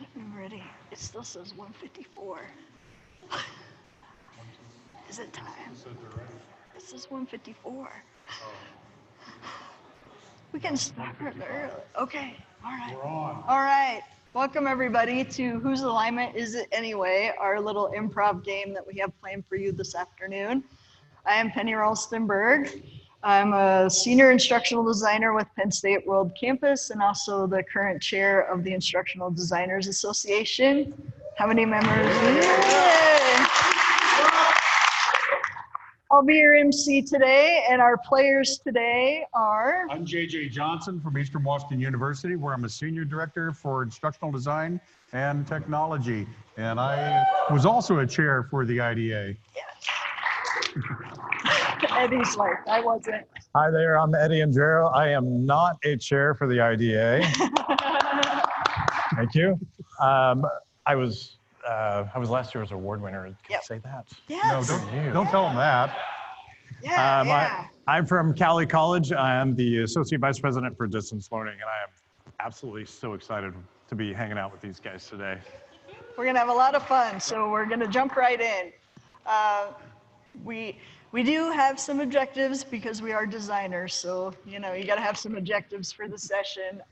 I'm ready. It still says 1:54. Is it time? It says 1:54. We can start early. Okay. All right. We're on. All right. Welcome everybody to Whose Alignment Is It Anyway? Our little improv game that we have planned for you this afternoon. I am Penny Ralston-Berg. I'm a senior instructional designer with Penn State World Campus and also the current chair of the Instructional Designers Association. How many members? Yay! I'll be your MC today, and our players today are... I'm JJ Johnson from Eastern Washington University, where I'm a senior director for instructional design and technology. And I was also a chair for the IDA. Yes. Eddie's like, I wasn't. Hi there, I'm Eddie Andreo. I am not a chair for the IDA. Thank you. I was last year's award winner. Can I say that? Yes. No, don't tell them that. Yeah, I'm from Cali College. I am the Associate Vice President for Distance Learning, and I am absolutely so excited to be hanging out with these guys today. We're gonna have a lot of fun, so we're gonna jump right in. We do have some objectives because we are designers, so you gotta have some objectives for the session.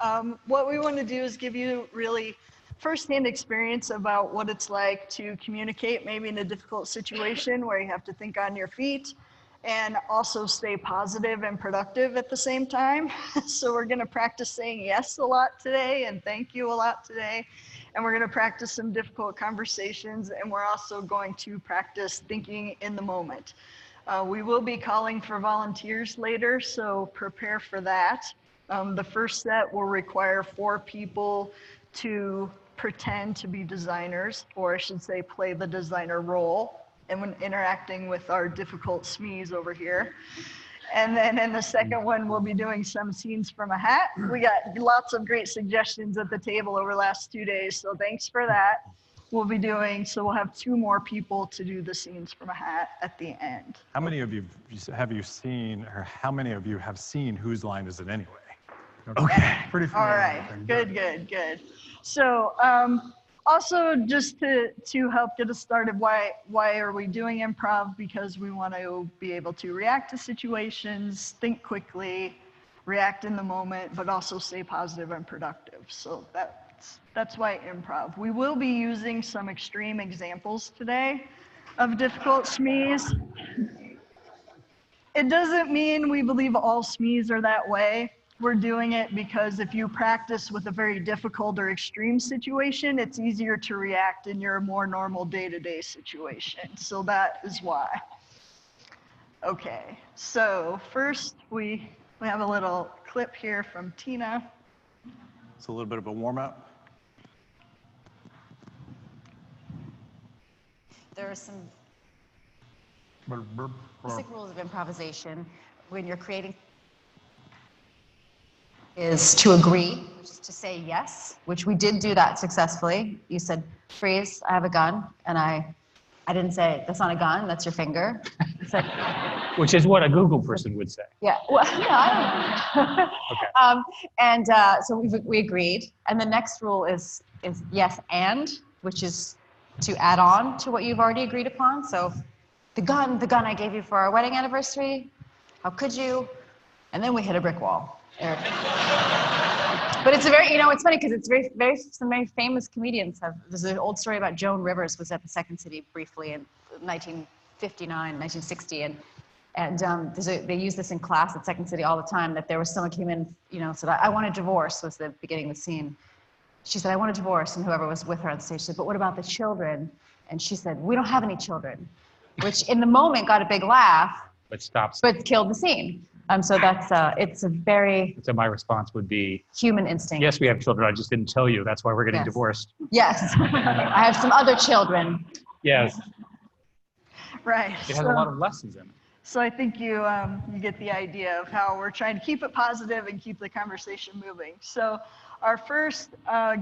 What we want to do is give you really firsthand experience about what it's like to communicate maybe in a difficult situation where you have to think on your feet and also stay positive and productive at the same time. So we're gonna practice saying yes a lot today and thank you a lot today. And we're gonna practice some difficult conversations, and we're also going to practice thinking in the moment. We will be calling for volunteers later, so prepare for that. The first set will require 4 people to pretend to be designers, or I should say play the designer role, and when interacting with our difficult SMEs over here. And then in the second one, we'll be doing some scenes from a hat. We got lots of great suggestions at the table over the last 2 days, so thanks for that. We'll have 2 more people to do the scenes from a hat at the end. How many of you have seen Whose Line Is It Anyway? Okay, pretty familiar. All right, good. So also just to help get us started, why are we doing improv? Because we want to be able to react to situations, think quickly, react in the moment, but also stay positive and productive. So that's why improv. We will be using some extreme examples today of difficult SMEs. It doesn't mean we believe all SMEs are that way. We're doing it because if you practice with a very difficult or extreme situation, it's easier to react in your more normal day-to-day situation. So that is why. Okay, so first we have a little clip here from Tina. It's a little bit of a warm-up. There are some basic rules of improvisation when you're creating is to agree, which is to say yes, which we did do that successfully. You said, freeze, I have a gun, and I didn't say, that's not a gun, that's your finger. Said, which is what a Google person would say. Yeah, well, no, I don't know. Okay. So we agreed, and the next rule is yes and, which is to add on to what you've already agreed upon. So the gun I gave you for our wedding anniversary, how could you? And then we hit a brick wall. But it's a very, it's funny because it's some very famous comedians there's an old story about Joan Rivers was at the Second City briefly in 1959, 1960, and they use this in class at Second City all the time, that there was someone came in, said, I want a divorce, was the beginning of the scene. She said, I want a divorce, and whoever was with her on stage said, but what about the children? And she said, we don't have any children, which in the moment got a big laugh, but killed the scene. So that's, it's a very... So my response would be... human instinct. Yes, we have children, I just didn't tell you, that's why we're getting divorced. Yes, I have some other children. Yes. Right. It has a lot of lessons in it. So I think you get the idea of how we're trying to keep it positive and keep the conversation moving. So our first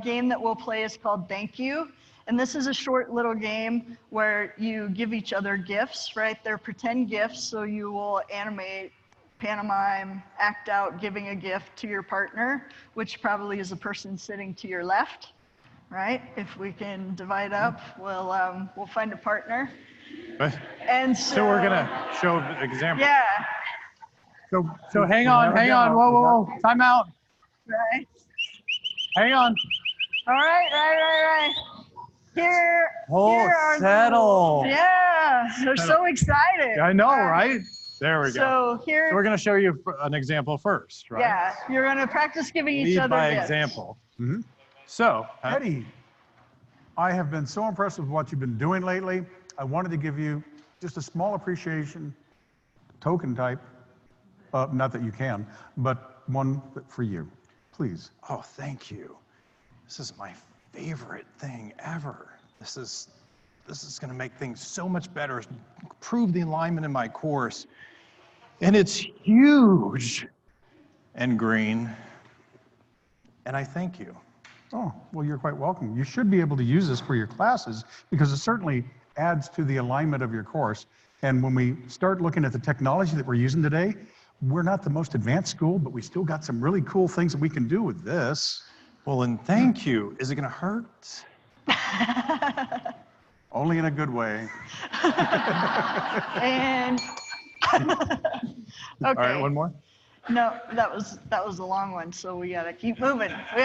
game that we'll play is called Thank You. And this is a short little game where you give each other gifts, right? They're pretend gifts, so you will animate, pantomime, act out giving a gift to your partner, which probably is a person sitting to your left. right? If we can divide up, we'll find a partner. But- And So we're gonna show the example. Yeah, So hang on, whoa, time out. right. Hang on. All right. Here are the settle. rules. Yeah, they're so excited. I know, right? There we go. So here, So we're gonna show you an example first, right? yeah, you're gonna practice giving each Lead other by gifts. example. Mhm. So, Eddie, I have been so impressed with what you've been doing lately. I wanted to give you just a small appreciation, token type, not that you can, but one for you, please. oh, thank you. This is my favorite thing ever. This is gonna make things so much better, improve the alignment in my course. And it's huge and green. And I thank you. Oh, well, you're quite welcome. You should be able to use this for your classes because it certainly adds to the alignment of your course. And when we start looking at the technology that we're using today, we're not the most advanced school, but we still got some really cool things that we can do with this. Well, and thank you. Is it gonna hurt? Only in a good way. And okay. All right, one more. No, that was a long one, so we gotta keep moving. So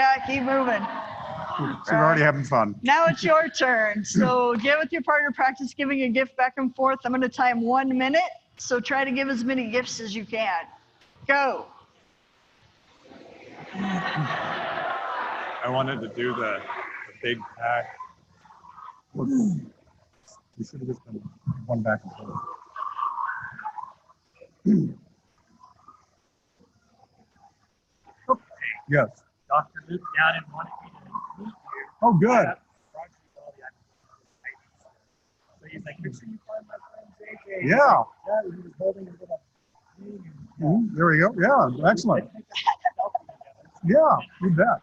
we're already having fun. Now it's your turn. So get with your partner, practice giving a gift back and forth. I'm gonna time 1 minute, so try to give as many gifts as you can. Go. I wanted to do the big pack. We should have just done one back and forth. Yes. Dr. Luke down and wanted me to meet you. Oh, good. So he's like, make sure you find my friend JJ. Yeah. Yeah, he was holding a little thing. Mhm. There we go. Yeah, excellent. Yeah, you bet.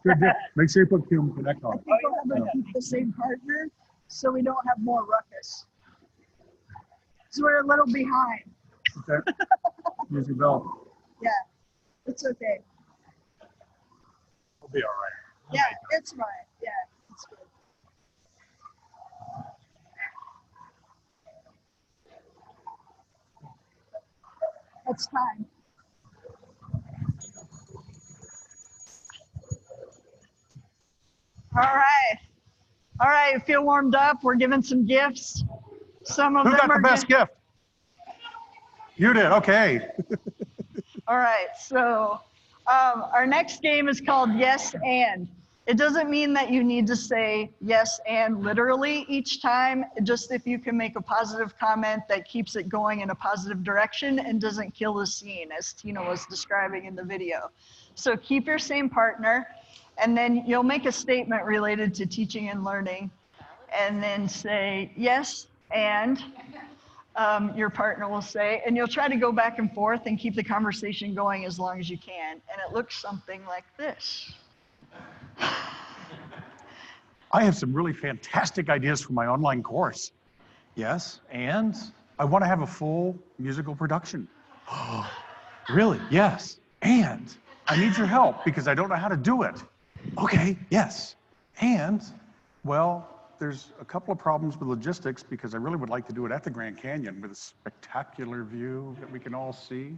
Good deal. Make sure you put Human Connect on. I think we'll have to keep the same partner so we don't have more ruckus. So we're a little behind. Okay. Use your belt. Yeah, it's okay. We'll be all right. Yeah, it's fine. Yeah, it's good. That's time. All right, feel warmed up. We're giving some gifts. Some of Who them got are the best gift? You did. Okay. All right, so our next game is called Yes and. It doesn't mean that you need to say yes and literally each time, just if you can make a positive comment that keeps it going in a positive direction and doesn't kill the scene, as Tina was describing in the video. So keep your same partner, and then you'll make a statement related to teaching and learning, and then say yes and. Your partner will say, and you'll try to go back and forth and keep the conversation going as long as you can. And it looks something like this. I have some really fantastic ideas for my online course. Yes, and? I want to have a full musical production. Really? Yes, and? I need your help because I don't know how to do it. Okay, yes, and? Well, there's a couple of problems with logistics because I really would like to do it at the Grand Canyon with a spectacular view that we can all see.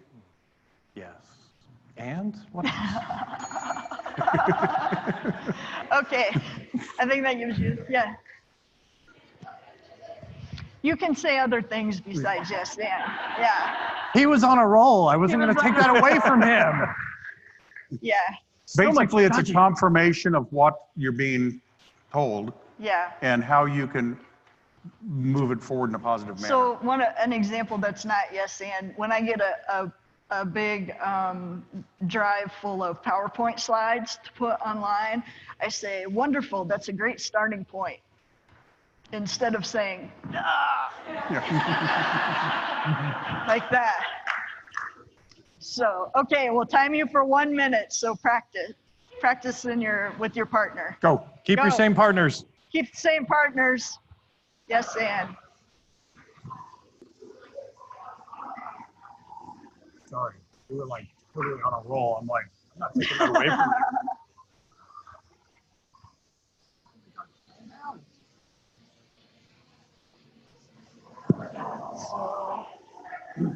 Yes. And? What else? Okay, I think that gives you, yeah. You can say other things besides yes and, yeah. He was on a roll. I wasn't going to take that away from him. Yeah, Basically, it's a study. confirmation of what you're being told yeah. and how you can move it forward in a positive manner. So an example that's not yes and, when I get a big drive full of PowerPoint slides to put online, I say, wonderful, that's a great starting point. Instead of saying, ah, like that. So, okay, we'll time you for 1 minute, so practice. Practice with your partner. Go. Keep your Go. same partners. Keep the same partners. Yes, and. Sorry, we were like totally on a roll. I'm like, I'm not taking that away from you.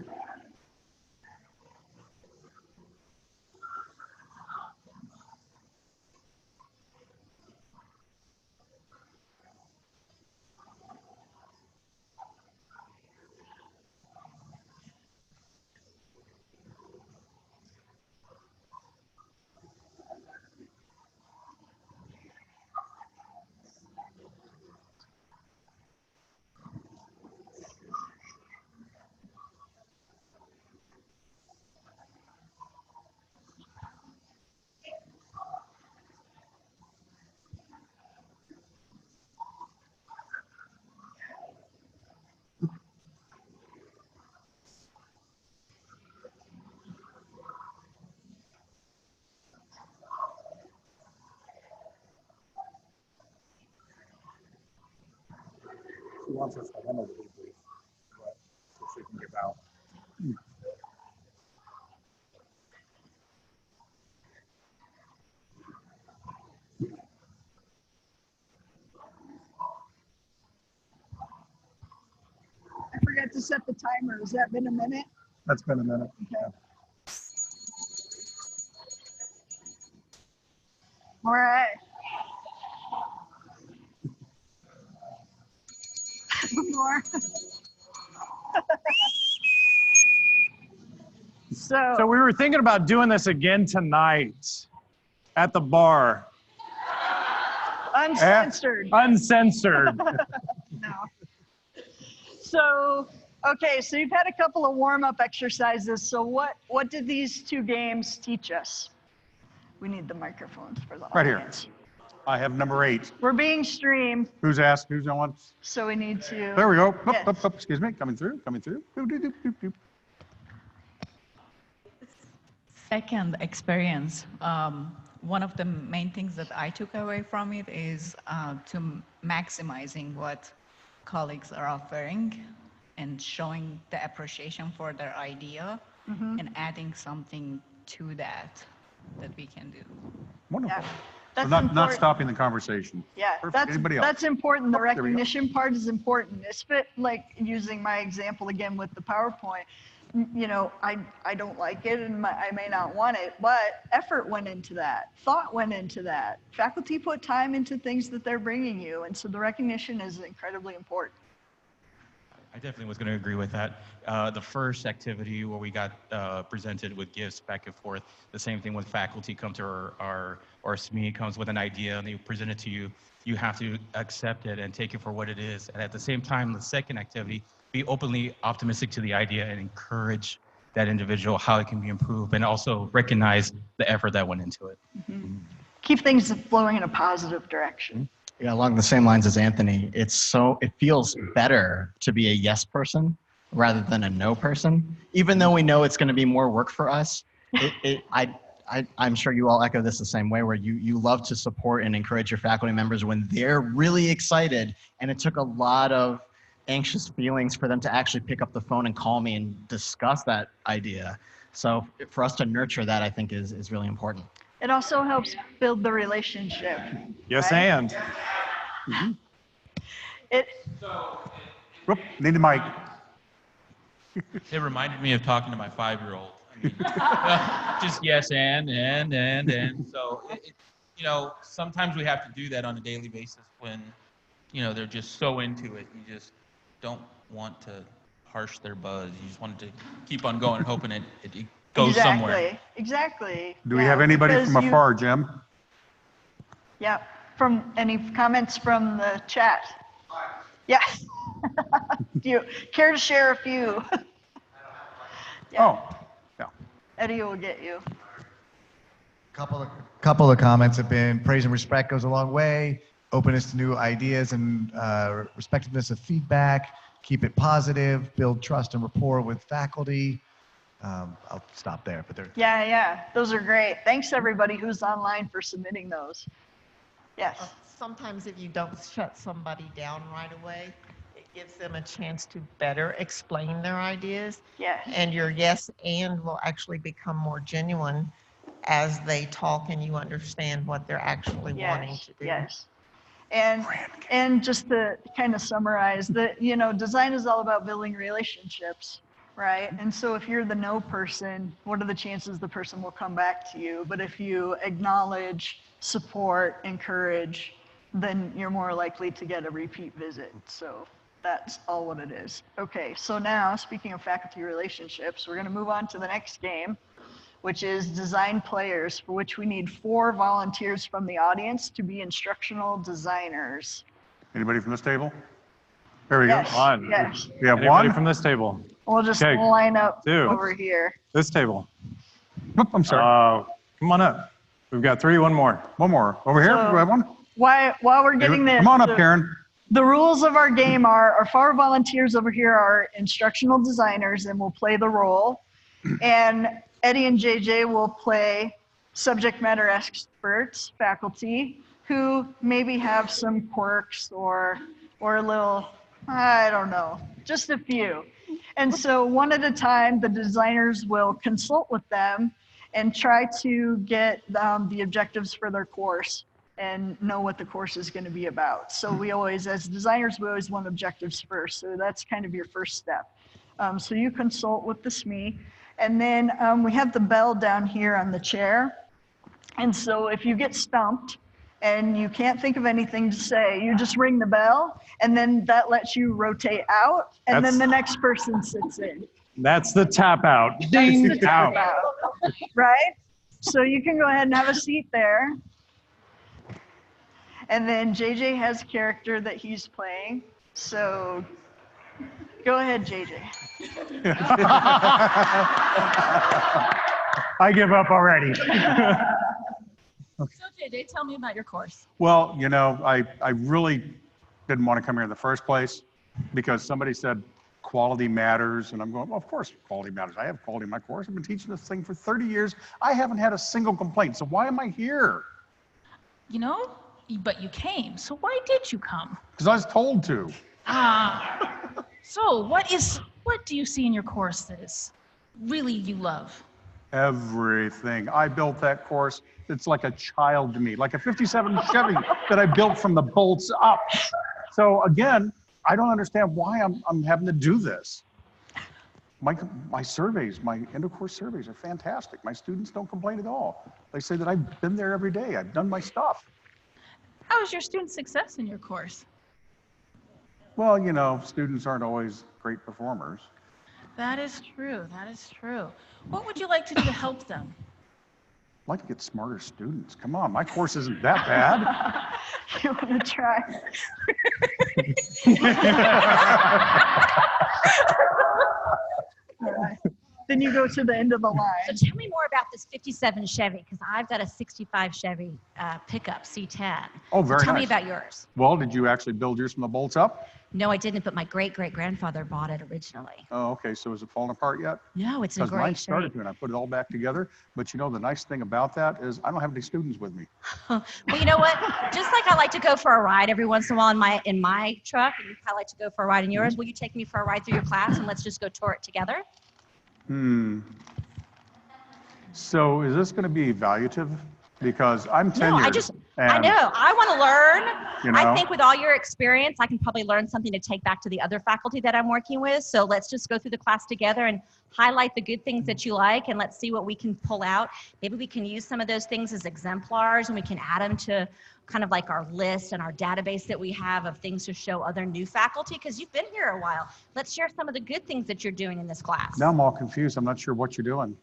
She wants us to handle the debrief, but so she can give out. I forgot to set the timer. Has that been a minute? That's been a minute. Okay. All right. More. So we were thinking about doing this again tonight at the bar. Uncensored. Uncensored. No. So, okay, so you've had a couple of warm-up exercises. So what did these two games teach us? We need the microphones for the Right here. audience. I have number 8. We're being streamed, Who's asked? Who's no one? so we need to. There we go. Yes. Excuse me. Coming through. Coming through. Doop, doop, doop, doop, doop. Second experience, one of the main things that I took away from it is to maximizing what colleagues are offering and showing the appreciation for their idea and adding something to that we can do. Wonderful. Yeah. So That's not important. stopping the conversation. Yeah, Perfect. Anybody else? that's important. The Oh, there we go. recognition part is important. It's like using my example again with the PowerPoint. You know, I don't like it and I may not want it, but effort went into that. Thought went into that. Faculty put time into things that they're bringing you. And so the recognition is incredibly important. I definitely was going to agree with that. The first activity where we got presented with gifts back and forth, the same thing with faculty come to our or SME comes with an idea and they present it to you. You have to accept it and take it for what it is. And at the same time, the second activity, be openly optimistic to the idea and encourage that individual how it can be improved and also recognize the effort that went into it. Keep things flowing in a positive direction. Yeah, along the same lines as Anthony, it feels better to be a yes person rather than a no person. Even though we know it's going to be more work for us, I'm sure you all echo this the same way, where you love to support and encourage your faculty members when they're really excited. And it took a lot of anxious feelings for them to actually pick up the phone and call me and discuss that idea. So for us to nurture that, I think is really important. It also helps build the relationship. Yes, Right? and. It, Whoop, need the mic. It reminded me of talking to my 5-year-old. I mean, just yes and. So, you know, sometimes we have to do that on a daily basis when, you know, they're just so into it. You just don't want to harsh their buzz. You just want to keep on going, hoping it goes somewhere. Exactly. Do we have anybody because from afar, Jim? Yeah. From any comments from the chat? Yes. Do you care to share a few? Yeah. Oh, yeah. Eddie will get you. Couple of comments have been praise and respect goes a long way, openness to new ideas and respectiveness of feedback, keep it positive, build trust and rapport with faculty. I'll stop there, but Yeah. Those are great. Thanks everybody who's online for submitting those. Yes. Sometimes if you don't shut somebody down right away, gives them a chance to better explain their ideas. Yes. And your yes and will actually become more genuine as they talk and you understand what they're actually wanting to do. Yes. And just to kind of summarize that, design is all about building relationships, right? And so if you're the no person, what are the chances the person will come back to you? But if you acknowledge, support, encourage, then you're more likely to get a repeat visit. So that's all what it is. Okay, so now speaking of faculty relationships, we're going to move on to the next game, which is design players, for which we need 4 volunteers from the audience to be instructional designers. Anybody from this table? There we Yes, go. One. yes. We have Anybody one. from this table? We'll just Okay, line up 2. over here. This table. Oop, I'm sorry. Come on up. We've got 3, one more. One more. Over here. So- Do we have one? While we're getting this, Come on up, Karen. the rules of our game are, our 4 volunteers over here are instructional designers and will play the role. And Eddie and JJ will play subject matter experts, faculty, who maybe have some quirks or a little, I don't know, just a few. And so one at a time, the designers will consult with them and try to get the objectives for their course and know what the course is going to be about. So we always, as designers, we always want objectives first. So that's kind of your first step. So you consult with the SME. And then we have the bell down here on the chair. And so if you get stumped and you can't think of anything to say, you just ring the bell, and then that lets you rotate out, and then the next person sits in. That's the tap out. Ding, That's the tap out. out, right? So you can go ahead and have a seat there. And then JJ has a character that he's playing. So go ahead, JJ. I give up already. So JJ, tell me about your course. Well, I really didn't want to come here in the first place because somebody said quality matters. And I'm going, well, of course, quality matters. I have quality in my course. I've been teaching this thing for 30 years. I haven't had a single complaint. So why am I here? But you came. So why did you come? Because I was told to. So what do you see in your course that is really you love? Everything. I built that course. It's like a child to me, like a 57 Chevy that I built from the bolts up. So again, I don't understand why I'm having to do this. My surveys, my end of course surveys are fantastic. My students don't complain at all. They say that I've been there every day. I've done my stuff. How is your student success in your course? Well, students aren't always great performers. That is true. That is true. What would you like to do to help them? I'd like to get smarter students. Come on, my course isn't that bad. You want to try? All right. Then you go to the end of the line. So tell me more about this 57 Chevy, because I've got a 65 Chevy pickup C10. Oh, very Tell nice. me about yours. Well, did you actually build yours from the bolts up? No, I didn't, but my great-great-grandfather bought it originally. Oh, okay. So is it falling apart yet? No, it's in Because mine great started shape. to, and I put it all back together. But the nice thing about that is I don't have any students with me. Well, you know what? Just like I like to go for a ride every once in a while in my truck, and you kind of like to go for a ride in yours, will you take me for a ride through your class and let's just go tour it together? So is this going to be evaluative? Because I'm tenured. No, I know. I want to learn. I know? think with all your experience, I can probably learn something to take back to the other faculty that I'm working with. So let's just go through the class together and highlight the good things that you like, and let's see what we can pull out. Maybe we can use some of those things as exemplars, and we can add them to kind of like our list and our database that we have of things to show other new faculty, because you've been here a while. Let's share some of the good things that you're doing in this class. Now I'm all confused. I'm not sure what you're doing.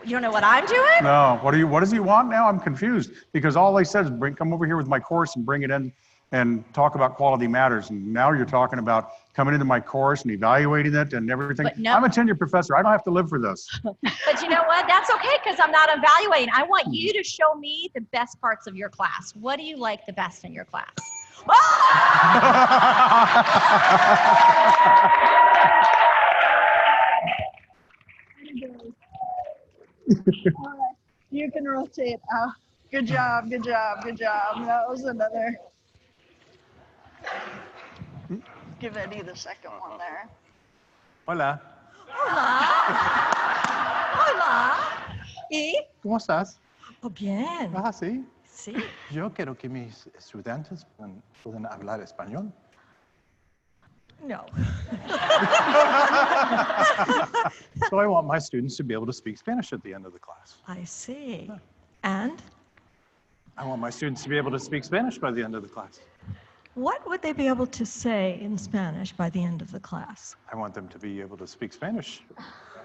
You don't know what I'm doing? No. What does he want now? I'm confused because all they said is come over here with my course and bring it in and talk about quality matters. And now you're talking about coming into my course and evaluating it and everything. But no. I'm a tenured professor. I don't have to live for this. But you know what? That's okay, because I'm not evaluating. I want you to show me the best parts of your class. What do you like the best in your class? You can rotate. Good job, good job, good job. That was another. give Eddie the second one there. Hola. Hola. ¿Y? ¿Cómo estás? Oh, bien. Ah, sí. Sí. Yo quiero que mis estudiantes puedan hablar español. No. So I want my students to be able to speak Spanish at the end of the class. I see. And I want my students to be able to speak Spanish by the end of the class. what would they be able to say in Spanish by the end of the class? I want them to be able to speak Spanish.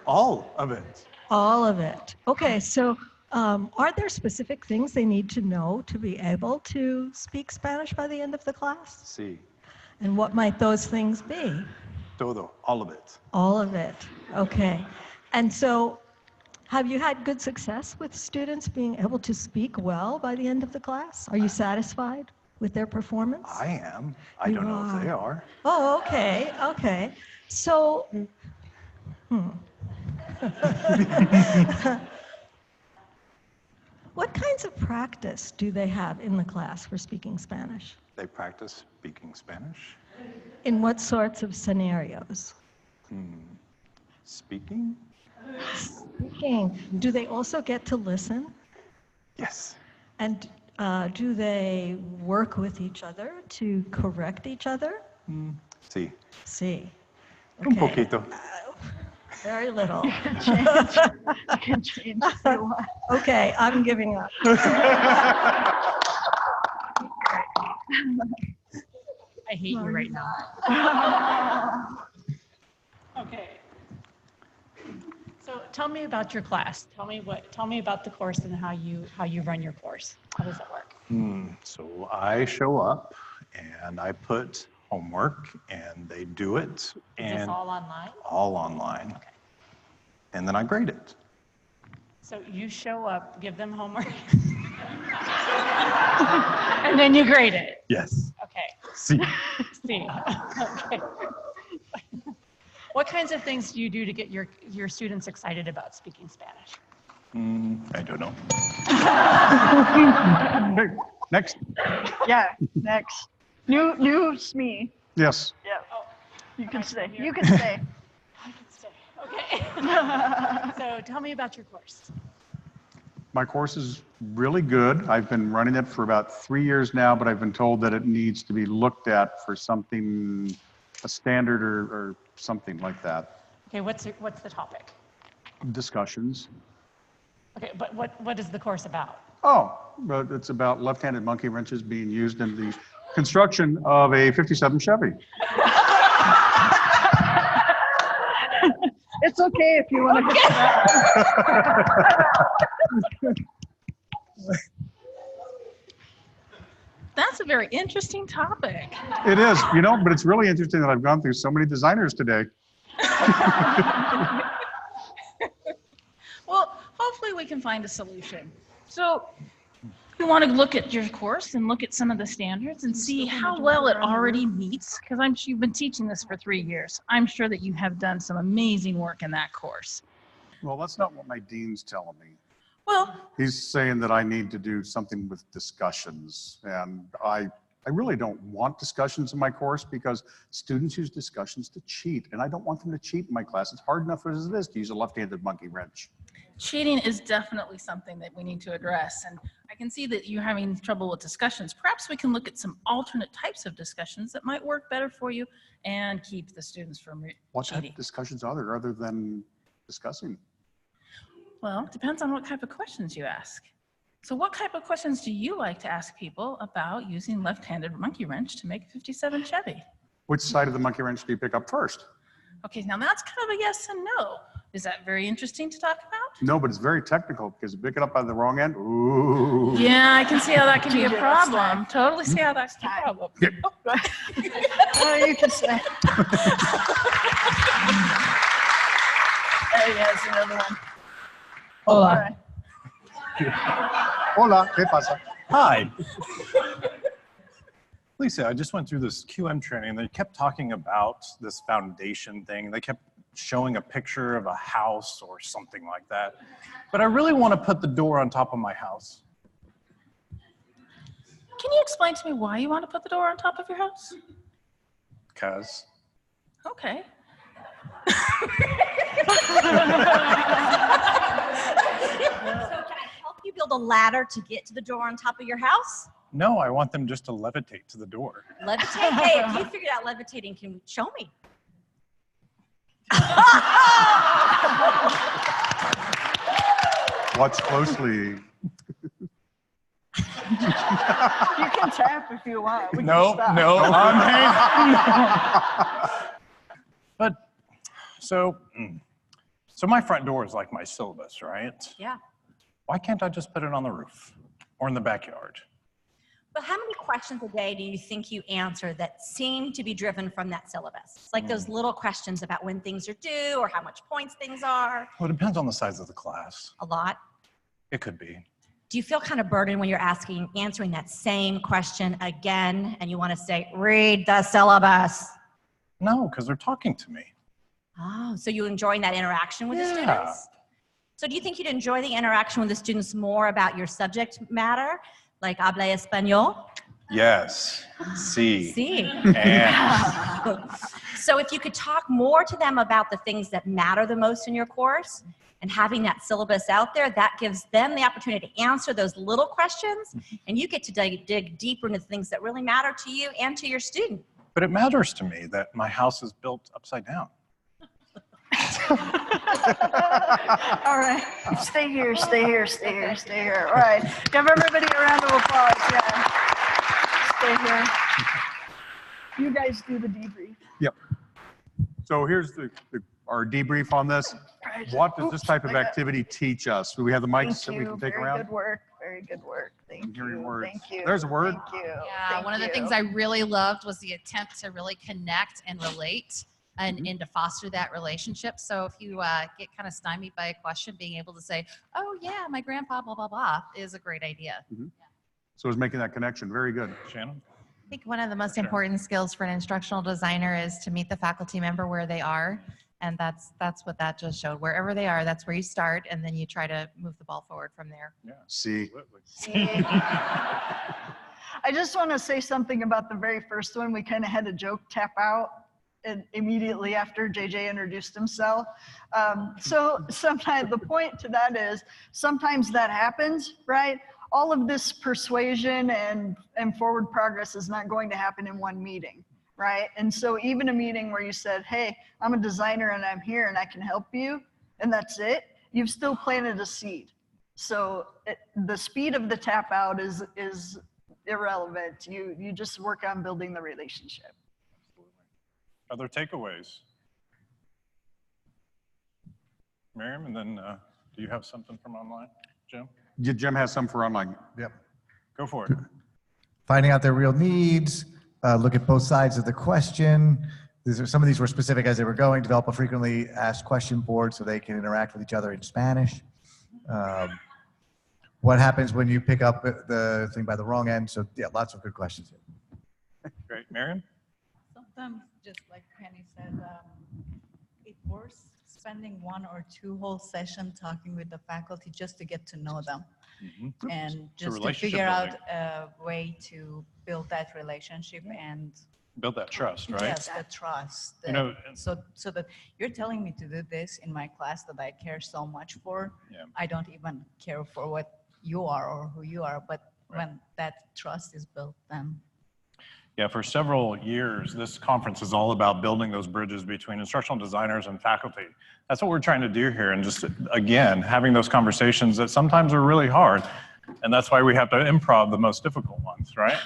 All of it. All of it. Okay, so are there specific things they need to know to be able to speak Spanish by the end of the class? Sí. And what might those things be? Todo. All of it. All of it. Okay. And so have you had good success with students being able to speak well by the end of the class? Are you satisfied with their performance? I am. I You don't know if they are. Oh, okay. Okay. So, what kinds of practice do they have in the class for speaking Spanish? They practice speaking Spanish. In what sorts of scenarios? Speaking? Speaking. Do they also get to listen? Yes. And do they work with each other to correct each other? Sí. Sí. Un poquito. Very little. You can change if you want. Okay, I'm giving up. I hate you right now. Okay. So tell me about your class. Tell me about the course and how you run your course. How does that work? So I show up and I put homework and they do it. Is And this all online? all online. Okay. And then I grade it. So you show up, give them homework, and then you grade it. Yes. Okay. See. See. Okay. What kinds of things do you do to get your students excited about speaking Spanish? I don't know. Okay, next. Yeah, next. New SME. Yes. Yeah. Oh, You can stay. here? You can stay. I can stay. Okay. So tell me about your course. My course is really good. I've been running it for about 3 years now, but I've been told that it needs to be looked at for something, a standard or something like that. Okay, what's the topic? Discussions. Okay, but what is the course about? Oh, but it's about left-handed monkey wrenches being used in the construction of a 57 Chevy. It's okay if you want to. That's a very interesting topic. It is, you know, but it's really interesting that I've gone through so many designers today. Well, hopefully we can find a solution. So we want to look at your course and look at some of the standards and see how well it already meets, because I'm sure you've been teaching this for 3 years. I'm sure that you have done some amazing work in that course. Well, that's not what my dean's telling me. Well, He's saying that I need to do something with discussions, and I really don't want discussions in my course because students use discussions to cheat, and I don't want them to cheat in my class. It's hard enough as it is to use a left-handed monkey wrench. cheating is definitely something that we need to address. And I can see that you're having trouble with discussions. Perhaps we can look at some alternate types of discussions that might work better for you and keep the students from What type cheating. of discussions are there other than discussing? Well, it depends on what type of questions you ask. So what type of questions do you like to ask people about using left-handed monkey wrench to make a 57 Chevy? Which side of the monkey wrench do you pick up first? Okay, now that's kind of a yes and no. Is that very interesting to talk about? No, but it's very technical because you pick it up by the wrong end. Ooh. Yeah, I can see how that can be a problem. Totally see how that's a problem. Yep. Oh, you can say. There he has another one. Hola. Hola, ¿qué pasa? Hi. Lisa, I just went through this QM training and they kept talking about this foundation thing. They kept showing a picture of a house or something like that. But I really want to put the door on top of my house. Can you explain to me why you want to put the door on top of your house? Because Okay. So can I help you build a ladder to get to the door on top of your house? No, I want them just to levitate to the door. Levitate? Hey, if you figured out levitating, can you show me? Watch closely. You can tap if you want. We can No, stop. no. But so my front door is like my syllabus, right? Yeah. Why can't I just put it on the roof or in the backyard? But how many questions a day do you think you answer that seem to be driven from that syllabus? Like those little questions about when things are due or how much points things are. Well, it depends on the size of the class. A lot. It could be. Do you feel kind of burdened when you're answering that same question again and you want to say, read the syllabus? No, because they're talking to me. Oh, so you're enjoying that interaction with the students? So do you think you'd enjoy the interaction with the students more about your subject matter, like habla español? Yes. Sí. Sí. And. So if you could talk more to them about the things that matter the most in your course, and having that syllabus out there, that gives them the opportunity to answer those little questions, and you get to dig deeper into the things that really matter to you and to your student. But it matters to me that my house is built upside down. All right, stay here, stay here, stay here, stay here. All right, give everybody a round of applause. Yeah, stay here. You guys do the debrief. Yep. So here's our debrief on this. What does this type of activity teach us? Do we have the mics that we can take around? Very good work. Very good work. Thank you. Thank you. There's a word. Thank you. Yeah, one of the things I really loved was the attempt to really connect and relate and to foster that relationship. So if you get kind of stymied by a question, being able to say, oh yeah, my grandpa, blah, blah, blah, is a great idea. So it's making that connection. Very good. Shannon? I think one of the most important skills for an instructional designer is to meet the faculty member where they are. And that's what that just showed. Wherever they are, that's where you start, and then you try to move the ball forward from there. Yeah. See. I just want to say something about the very first one. We kind of had a joke tap out and immediately after JJ introduced himself. So sometimes the point to that is sometimes that happens, right? All of this persuasion and forward progress is not going to happen in one meeting. Right? And so even a meeting where you said, hey, I'm a designer and I'm here and I can help you, and that's it, you've still planted a seed. So the speed of the tap out is irrelevant. You just work on building the relationship. Other takeaways? Miriam, and then do you have something from online, Jim? Yeah, Jim has some for online. Yep. Go for it. Finding out their real needs. Look at both sides of the question. Some of these were specific as they were going. Develop a frequently asked question board so they can interact with each other in Spanish. What happens when you pick up the thing by the wrong end? So yeah, lots of good questions here. Great. Miriam? Sometimes, just like Penny said, it's worth spending 1 or 2 whole sessions talking with the faculty just to get to know them. And just to figure out a way to build that relationship and build that trust, right? Yes, the trust. You know, so that you're telling me to do this in my class that I care so much for. Yeah. I don't even care for what you are or who you are, but when that trust is built, then. Yeah, for several years, this conference is all about building those bridges between instructional designers and faculty. That's what we're trying to do here. And just, again, having those conversations that sometimes are really hard. And that's why we have to improv the most difficult ones, right?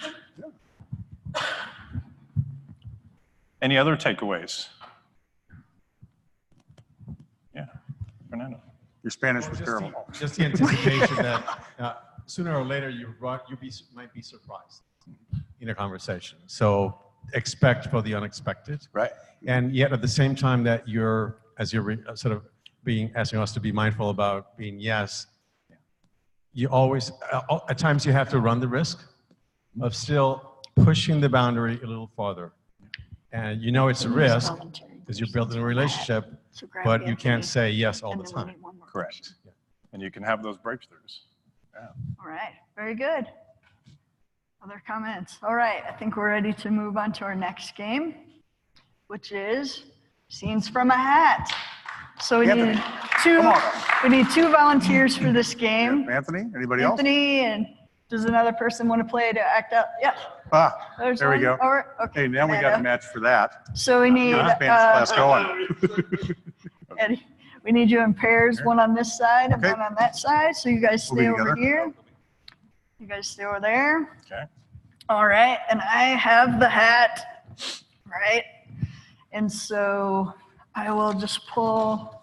Any other takeaways? Yeah, Fernando. Your Spanish was terrible. Just the anticipation that sooner or later might be surprised in a conversation. So expect for the unexpected. Right. And yet at the same time that you're sort of asking us to be mindful about being yes, you always, at times you have to run the risk of still pushing the boundary a little farther. And you know it's a risk because you're building a relationship, but you can't say yes all the time. Correct. Yeah. And you can have those breakthroughs. Yeah. All right, very good. Other comments? All right, I think we're ready to move on to our next game. which is scenes from a hat. So we Anthony, need come on. we need 2 volunteers for this game. Anthony, anybody else? Anthony, and does another person want to play to act out? Yeah. There's there we one. go. Okay. Hey, now we got a match for that. So we need Get this class going. Eddie, we need you in pairs, one on this side and one on that side. So you guys We'll be stay over together. here. You guys stay over there. Okay. All right, and I have the hat, right? And so I will just pull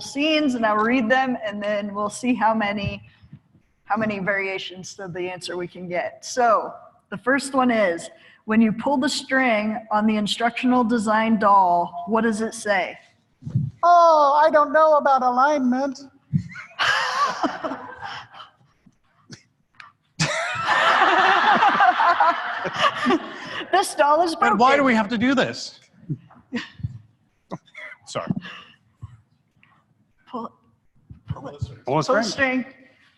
scenes and I'll read them, and then we'll see how many variations to the answer we can get. So the first one is, when you pull the string on the instructional design doll, what does it say? Oh, I don't know about alignment. This doll is broken. But why do we have to do this? Sorry. Pull Pull the string.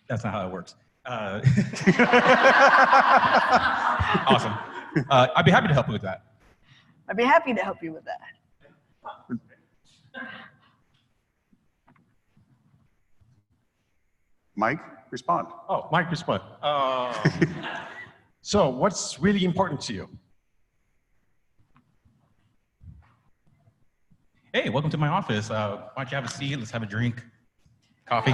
That's not how it works. Awesome. I'd be happy to help you with that. I'd be happy to help you with that. Mike, respond. Oh, Mike, respond. So what's really important to you? Hey, welcome to my office. Why don't you have a seat? Let's have a drink. Coffee.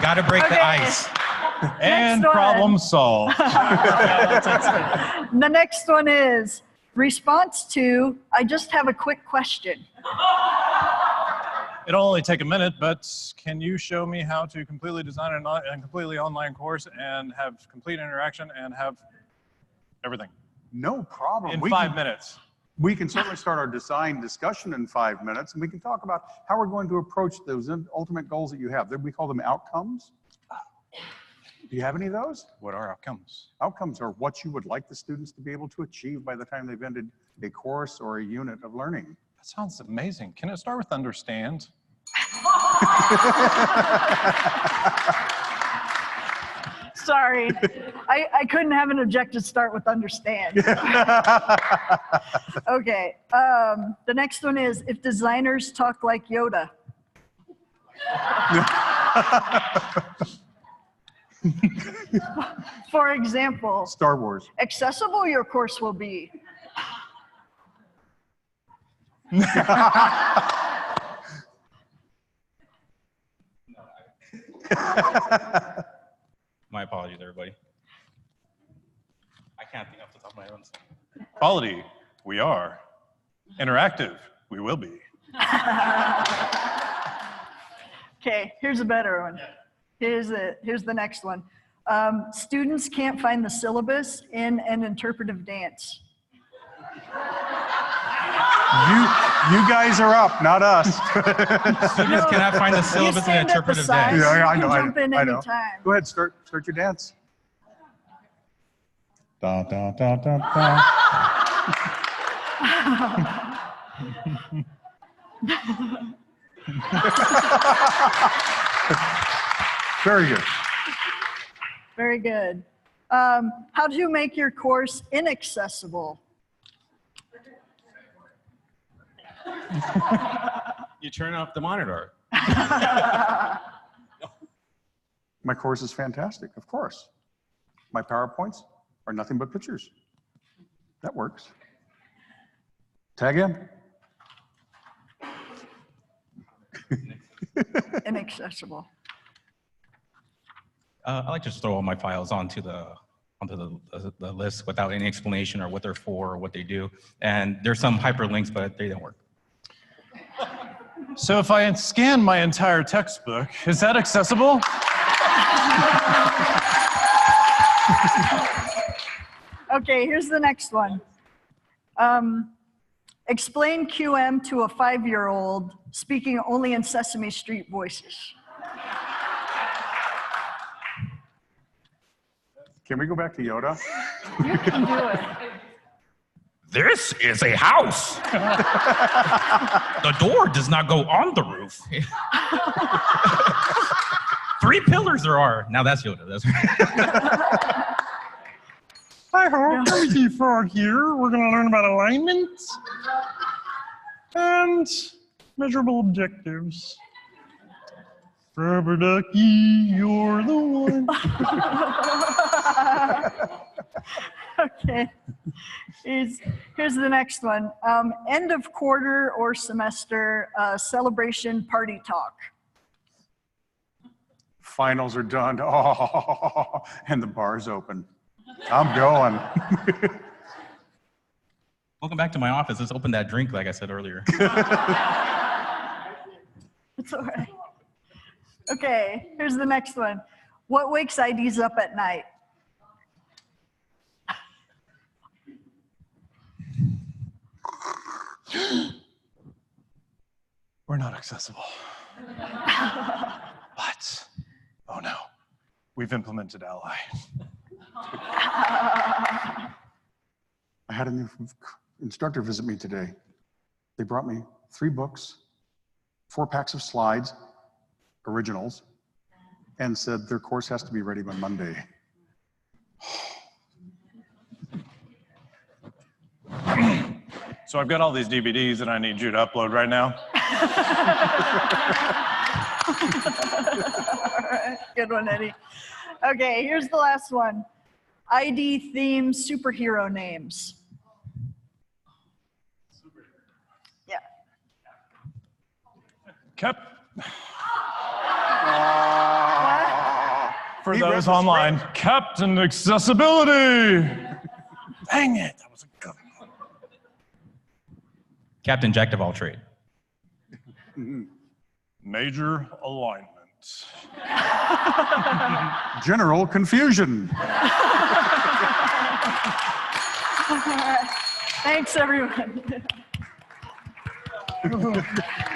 Gotta break the ice. And one. problem solved. The next one is response to, I just have a quick question. It'll only take a minute, but can you show me how to completely design a completely online course and have complete interaction and have everything? No problem. In 5 minutes. We can certainly start our design discussion in 5 minutes, and we can talk about how we're going to approach those ultimate goals that you have. We call them outcomes. Do you have any of those? What are outcomes? Outcomes are what you would like the students to be able to achieve by the time they've ended a course or a unit of learning. That sounds amazing. Can it start with understand? Sorry, I couldn't have an objective start with understand. Okay, the next one is, if designers talk like Yoda. For example, Star Wars. accessible your course will be. My apologies, everybody. I can't think off the top of my own. Quality, we are. Interactive, we will be. Okay, here's a better one. Here's the next one. Students can't find the syllabus in an interpretive dance. You guys are up, not us. Students cannot find the syllabus in interpretive dance. Yeah, I You know. can jump in I know. anytime. Go ahead, start your dance. Da, da, da, da, da. Very good. Very good. How to make your course inaccessible? You turn off the monitor. My course is fantastic, of course. My PowerPoints are nothing but pictures. That works. Tag in. Inaccessible. I like to just throw all my files onto the list without any explanation or what they're for or what they do. And there's some hyperlinks, but they don't work. So if I scan my entire textbook, is that accessible? Okay, here's the next one. Explain QM to a 5-year-old speaking only in Sesame Street voices. Can we go back to Yoda? You can do it. This is a house. The door does not go on the roof. 3 pillars there are. Now that's Yoda. That's Hi ho, Kermit Frog here. We're going to learn about alignment and measurable objectives. Rubber ducky, you're the one. Okay. Here's the next one. End of quarter or semester celebration party talk. Finals are done. Oh, and the bar's open. I'm going. Welcome back to my office. Let's open that drink, like I said earlier. It's all right. Okay, here's the next one. What wakes IDs up at night? We're not accessible. But, oh no, we've implemented Ally. I had a new instructor visit me today. They brought me 3 books, 4 packs of slides, originals, and said their course has to be ready by Monday. So I've got all these DVDs that I need you to upload right now. All right, good one, Eddie. Okay, here's the last one. ID theme superhero names. Yeah. For those online, Captain Accessibility. Dang it, that was a good one. Captain Jack of all trade. Major alignment. General confusion. Thanks, everyone.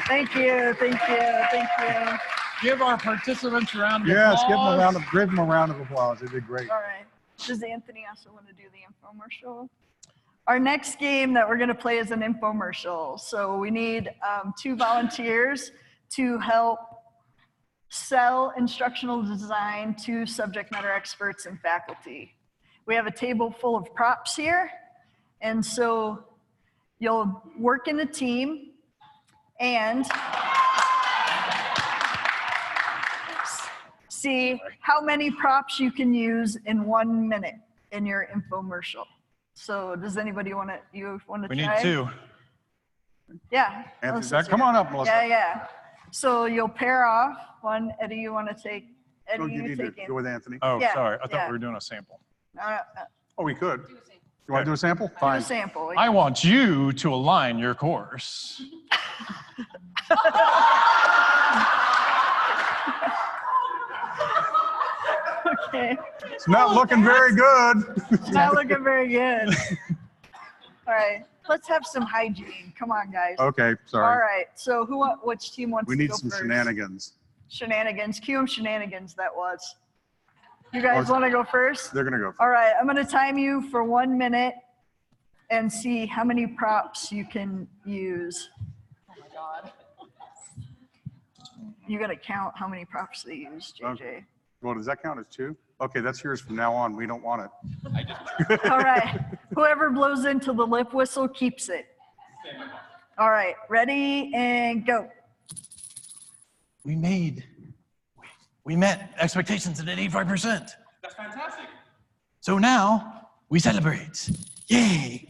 Thank you, thank you, thank you. Give our participants a round of Yes, applause. give them a round of applause. They did great. All right. Does Anthony also want to do the infomercial? Our next game that we're going to play is an infomercial. So we need 2 volunteers to help sell instructional design to subject matter experts and faculty. We have a table full of props here. And so you'll work in a team and see how many props you can use in 1 minute in your infomercial. So does anybody want to, try? We need 2. Yeah. Anthony, come on up, Melissa. Yeah, yeah. So you'll pair off. One, Eddie, you want to take, Eddie, Oh, you need take to go with Anthony. Oh, Yeah, sorry. I thought yeah. we were doing a sample. Oh, we could. You want to do a sample? Do a Fine. sample. I want you to align your course. Okay. It's not looking very good. It's not looking very good. All right. Let's have some hygiene. Come on, guys. Okay, sorry. All right. So which team wants We to need go some first? shenanigans. Shenanigans. Cue 'em shenanigans, that was. You guys want to go first? They're going to go first. All right. I'm going to time you for 1 minute and see how many props you can use. Oh, my God. You got to count how many props they use, JJ. Okay. Well, does that count as 2? Okay, that's yours from now on. We don't want it. All right. Whoever blows into the lip whistle keeps it. All right. Ready and go. We met expectations at 85%. That's fantastic. So now we celebrate. Yay.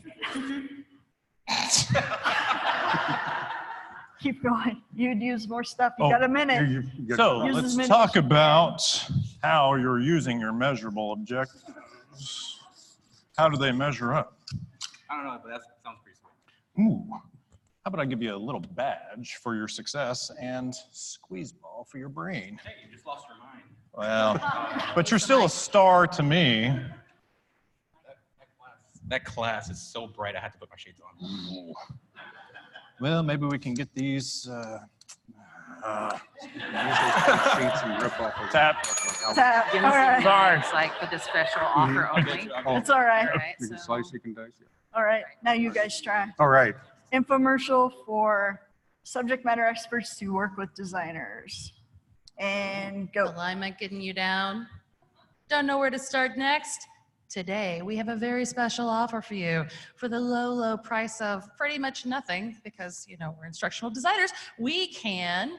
Keep going. You'd use more stuff. You got a minute. So Use as let's many talk as you about how you're using your measurable objectives. How do they measure up? I don't know, but that sounds pretty sweet. Ooh. How about I give you a little badge for your success and squeeze ball for your brain? Hey, you just lost your mind. Well, but you're still a star to me. That class is so bright, I had to put my shades on. Ooh. Well, maybe we can get these. Tap. Tap. All right. Sorry. It's like for the special offer only. It's all right. All right, You can so- slice, you can dice. All right. Now you guys try. All right. Infomercial for subject matter experts to work with designers. And go. Alignment getting you down. Don't know where to start next? today we have a very special offer for you for the low, low price of pretty much nothing because, you know, we're instructional designers. We can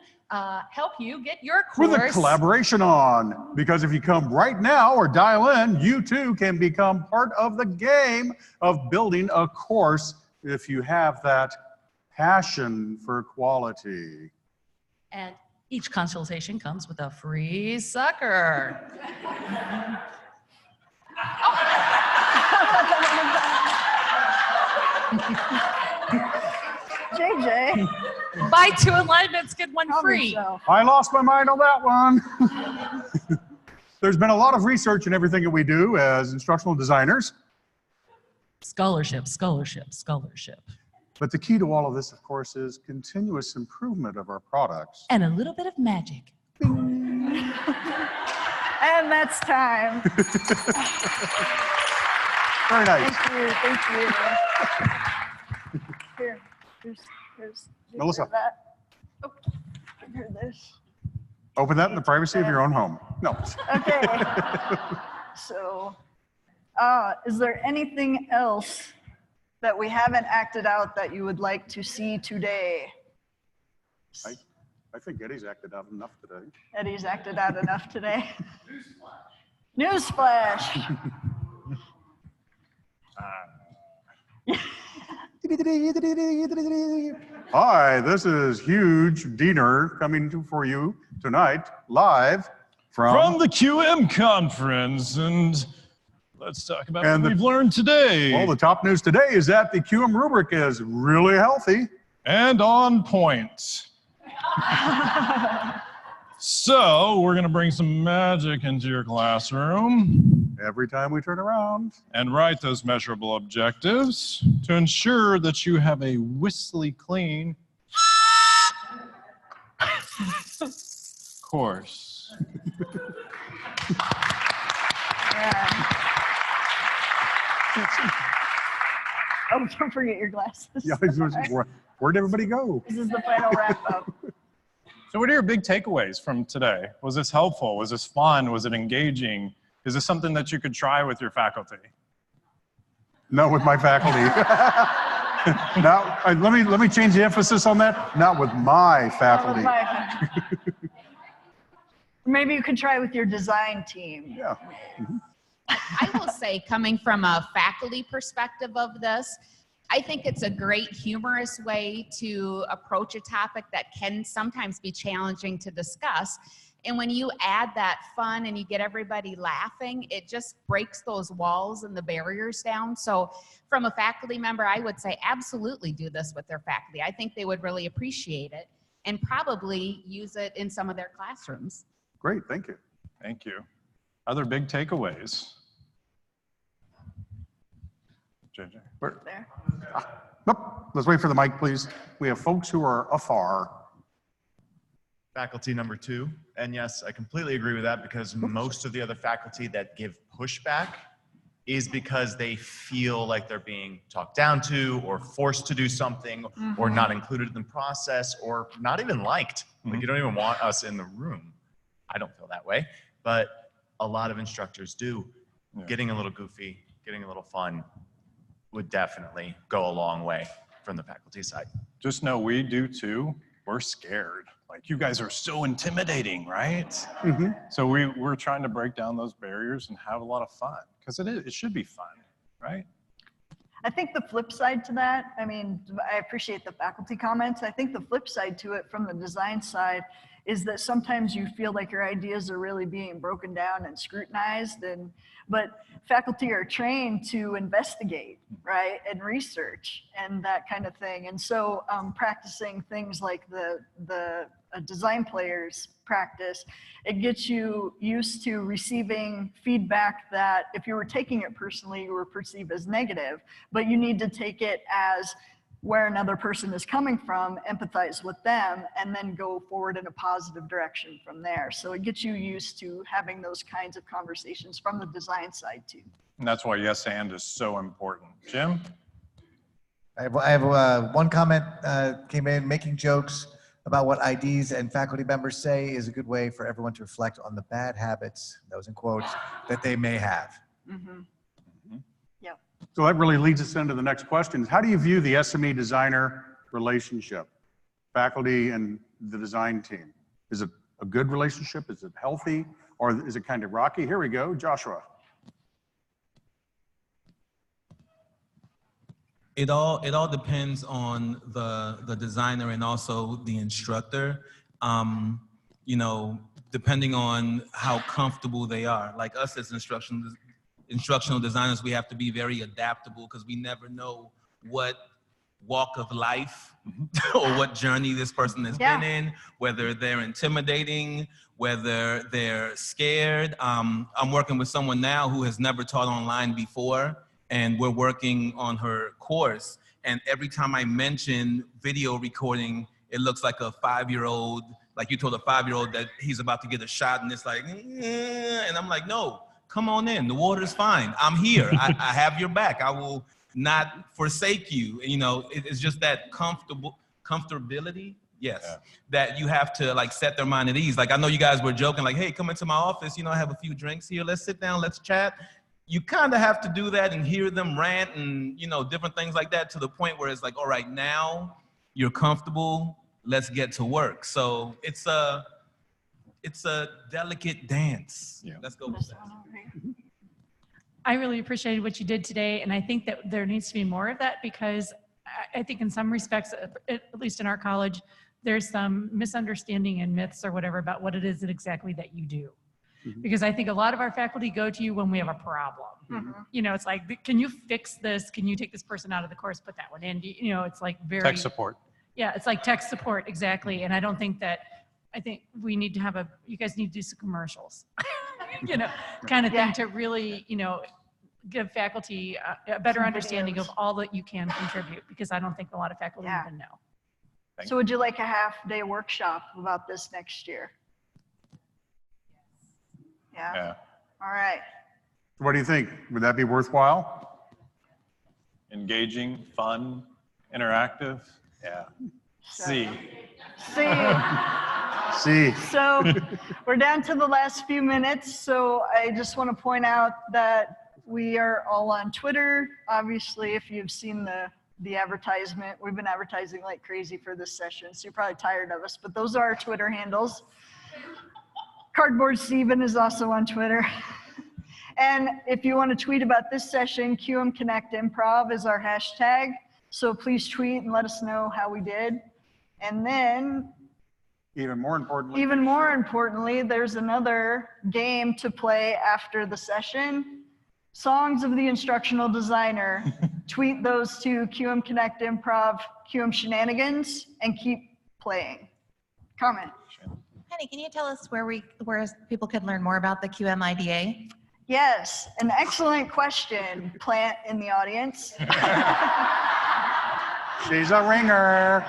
help you get your course. With a collaboration on, because if you come right now or dial in, you too can become part of the game of building a course if you have that passion for quality. And each consultation comes with a free sucker. JJ. Buy 2 alignments, get 1 free. I lost my mind on that one. There's been a lot of research in everything that we do as instructional designers. Scholarship, scholarship, scholarship. But the key to all of this, of course, is continuous improvement of our products. And a little bit of magic. And that's time. Very nice. Thank you, thank you. Here's Melissa. That. Oh, give her this. Open that in the privacy of your own home. No. Okay. So, is there anything else that we haven't acted out that you would like to see today? I think Eddie's acted out enough today. Eddie's acted out enough today. Newsflash. Hi, this is Huge Diener coming for you tonight, live From the QM conference, and let's talk about what we've learned today. Well, the top news today is that the QM rubric is really healthy. And on point. So, we're going to bring some magic into your classroom. Every time we turn around. And write those measurable objectives to ensure that you have a whistly clean course. Oh, don't forget your glasses. Yeah, where'd everybody go? This is the final wrap up. So what are your big takeaways from today? Was this helpful? Was this fun? Was it engaging? Is this something that you could try with your faculty? Not with my faculty. Now, let me change the emphasis on that. Not with my faculty. Maybe you could try with your design team. Yeah. I will say, coming from a faculty perspective of this, I think it's a great humorous way to approach a topic that can sometimes be challenging to discuss. And when you add that fun and you get everybody laughing, it just breaks those walls and the barriers down. So from a faculty member, I would say absolutely do this with their faculty. I think they would really appreciate it and probably use it in some of their classrooms. Great, thank you. Thank you. Other big takeaways? JJ. There. Nope. Let's wait for the mic, please. We have folks who are afar. Faculty number 2. And yes, I completely agree with that because most of the other faculty that give pushback is because they feel like they're being talked down to or forced to do something or not included in the process or not even liked. Like you don't even want us in the room. I don't feel that way, but a lot of instructors do. Yeah. Getting a little goofy, getting a little fun would definitely go a long way from the faculty side. Just know we do too. We're scared. Like you guys are so intimidating, right? So we're trying to break down those barriers and have a lot of fun because it should be fun, right? I think the flip side to that, I mean, I appreciate the faculty comments. I think the flip side to it from the design side is that sometimes you feel like your ideas are really being broken down and scrutinized, but faculty are trained to investigate, right, and research and that kind of thing. And so practicing things like the design players practice, it gets you used to receiving feedback that if you were taking it personally, you were perceived as negative, but you need to take it as where another person is coming from, empathize with them, and then go forward in a positive direction from there. So it gets you used to having those kinds of conversations from the design side too. And that's why yes and is so important. Jim? I have one comment came in, making jokes about what IDs and faculty members say is a good way for everyone to reflect on the bad habits, those in quotes, that they may have. So that really leads us into the next question. How do you view the SME designer relationship, faculty and the design team? Is it a good relationship? Is it healthy? Or is it kind of rocky? Here we go, Joshua. It all depends on the designer and also the instructor. You know, depending on how comfortable they are. Like us as instructional designers, we have to be very adaptable because we never know what walk of life or what journey this person has been in, whether they're intimidating, whether they're scared. I'm working with someone now who has never taught online before, and we're working on her course. And every time I mention video recording, it looks like a 5-year-old, like you told a 5-year-old that he's about to get a shot, and it's like, and I'm like, no, come on in, the water's fine. I'm here, I have your back. I will not forsake you. You know, it's just that comfortability, yes, that you have to like set their mind at ease. Like I know you guys were joking, like, hey, come into my office, you know, I have a few drinks here, let's sit down, let's chat. You kind of have to do that and hear them rant and, you know, different things like that to the point where it's like, all right, now you're comfortable, let's get to work. So it's a delicate dance. Yeah. Let's go with that. I really appreciated what you did today, and I think that there needs to be more of that because I think in some respects, at least in our college, there's some misunderstanding and myths or whatever about what it is that exactly that you do. Because I think a lot of our faculty go to you when we have a problem. You know, it's like, can you fix this? Can you take this person out of the course, put that one in? You know, it's like very— Tech support. Yeah, it's like tech support, exactly. And I don't think that, I think we need to have you guys need to do some commercials, you know, kind of thing to really, you know, give faculty a better understanding of all that you can contribute, because I don't think a lot of faculty even know. So would you like a half-day workshop about this next year? Yeah. All right. What do you think? Would that be worthwhile? Engaging, fun, interactive. Yeah. C. So we're down to the last few minutes. So I just want to point out that we are all on Twitter. Obviously, if you've seen the advertisement, we've been advertising like crazy for this session, so you're probably tired of us, but those are our Twitter handles. Cardboard Steven is also on Twitter. And if you want to tweet about this session, QM Connect Improv is our hashtag. So please tweet and let us know how we did. And then, even more importantly, there's another game to play after the session. Songs of the Instructional Designer. Tweet those to QM Connect Improv, QM Shenanigans, and keep playing. Comment. Penny, can you tell us where people can learn more about the QM IDA? Yes, an excellent question, plant in the audience. She's a ringer.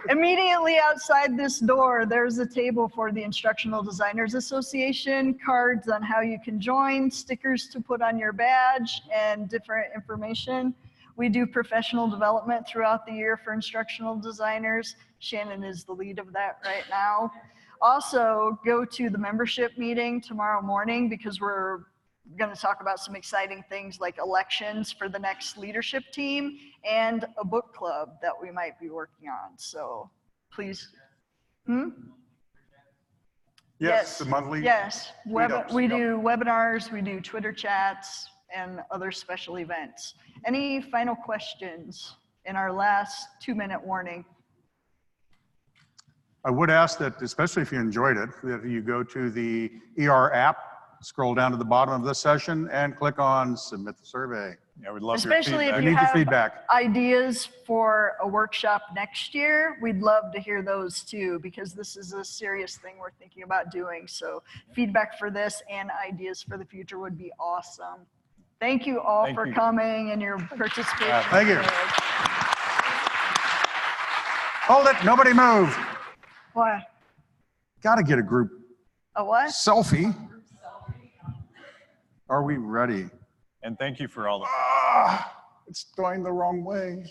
Immediately outside this door, there's a table for the Instructional Designers Association, cards on how you can join, stickers to put on your badge, and different information. We do professional development throughout the year for instructional designers. Shannon is the lead of that right now. Also, go to the membership meeting tomorrow morning because we're going to talk about some exciting things like elections for the next leadership team and a book club that we might be working on. So please. Yes, the monthly. Yes, meetups. we do webinars, we do Twitter chats, and other special events. Any final questions in our last 2-minute warning? I would ask that, especially if you enjoyed it, that you go to the ER app, scroll down to the bottom of this session, and click on Submit the Survey. Yeah, we'd love Especially your feedback. if you have ideas for a workshop next year, we'd love to hear those too, because this is a serious thing we're thinking about doing. So feedback for this and ideas for the future would be awesome. Thank you all for coming and your participation. Thank you. Hold it, nobody move. What? Gotta get a group A what? selfie. Are we ready? And thank you for all the... It's going the wrong way.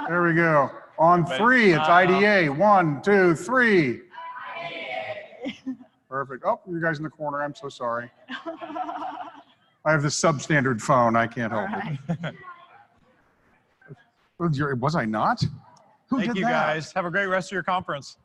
There we go. On 3, it's IDA. 1, 2, 3. Perfect. Oh, you guys in the corner. I'm so sorry. I have the substandard phone. I can't help it. Was I not? Who Thank did you that? guys. Have a great rest of your conference.